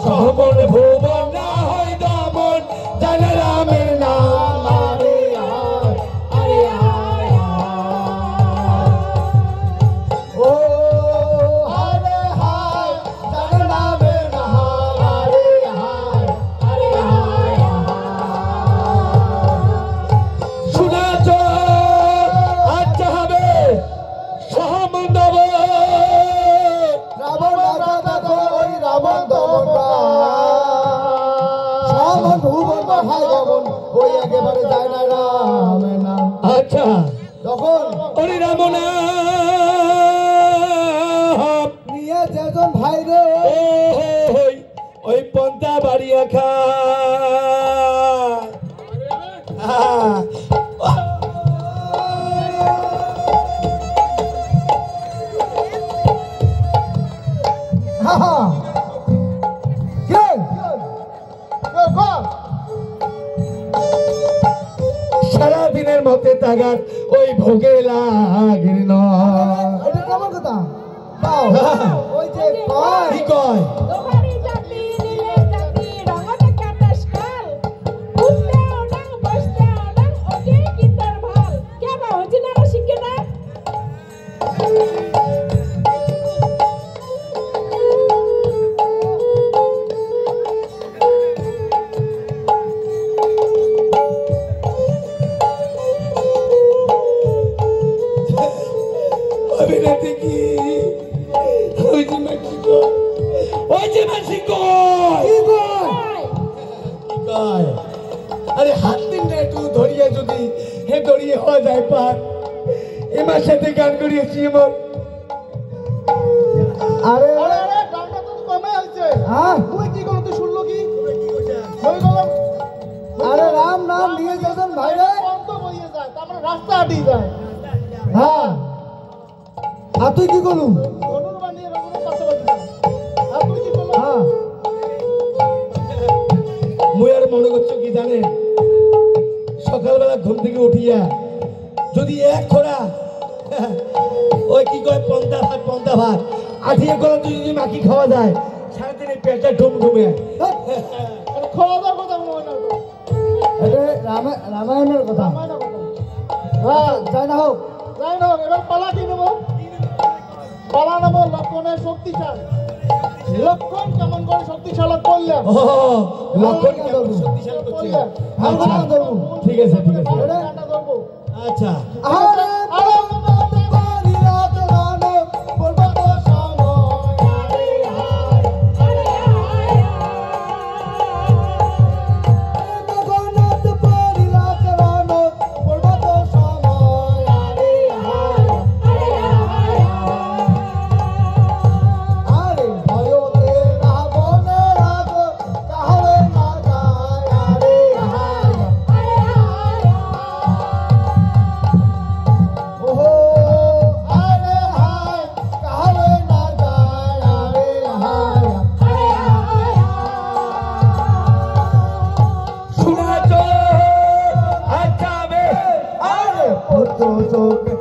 সহমন ভুবন না হয় দমন জানে রামের নাম আরে আরে ও আরে হায় জানে রামের নাম আরে আরে শুনেছ আচ্ছা হবে সহমন আচ্ছা তখন ওরে রাম নিয়ে যেজন ভাই রে ওই পন্থা বাড়িয়া খা সারাদিনের মতে তাগার ওই ভোগে লাগির কি কয় আরে হাত দিন না একটু ধরিয়ে যদি হে ধরিয়ে হওয়া যায় পার এমার সাথে গান করিয়েছি এমন আরে আরে গানটা তো কমে হইছে হ্যাঁ তুই কি করলি তুই শুনলো কি কই গেলাম আরে রাম নাম নিয়ে যাবেন ভাই রে বন্ধ হয়ে যায় তারপরে রাস্তা আটি যায় হ্যাঁ আর তুই কি করলু অনুর বানিয়ে রাখুন পাশে বসে আর তুই কি করলি হ্যাঁ মুই আর মনে করছো কি জানেন সকালবেলা ঘুম থেকে উঠিয়া যদি এক খোড়া ওই কি কয় পন্থা ভাত আঠিয়ে করে তুই যদি মাখি খাওয়া যায় সারাদিন এই পেটটা ঢুমঢুমে খাওয়া দাওয়ার কথা মনে রামায়ণের কথা হ্যাঁ যাই না হোক এবার পালা কি নেবো পালা নেবো লক্ষণের শক্তিশালী লক্ষণ কেমন করে শক্তিশালী করলেন লক্ষণ কেমন শক্তিশালী করছেন ঠিক আছে আচ্ছা so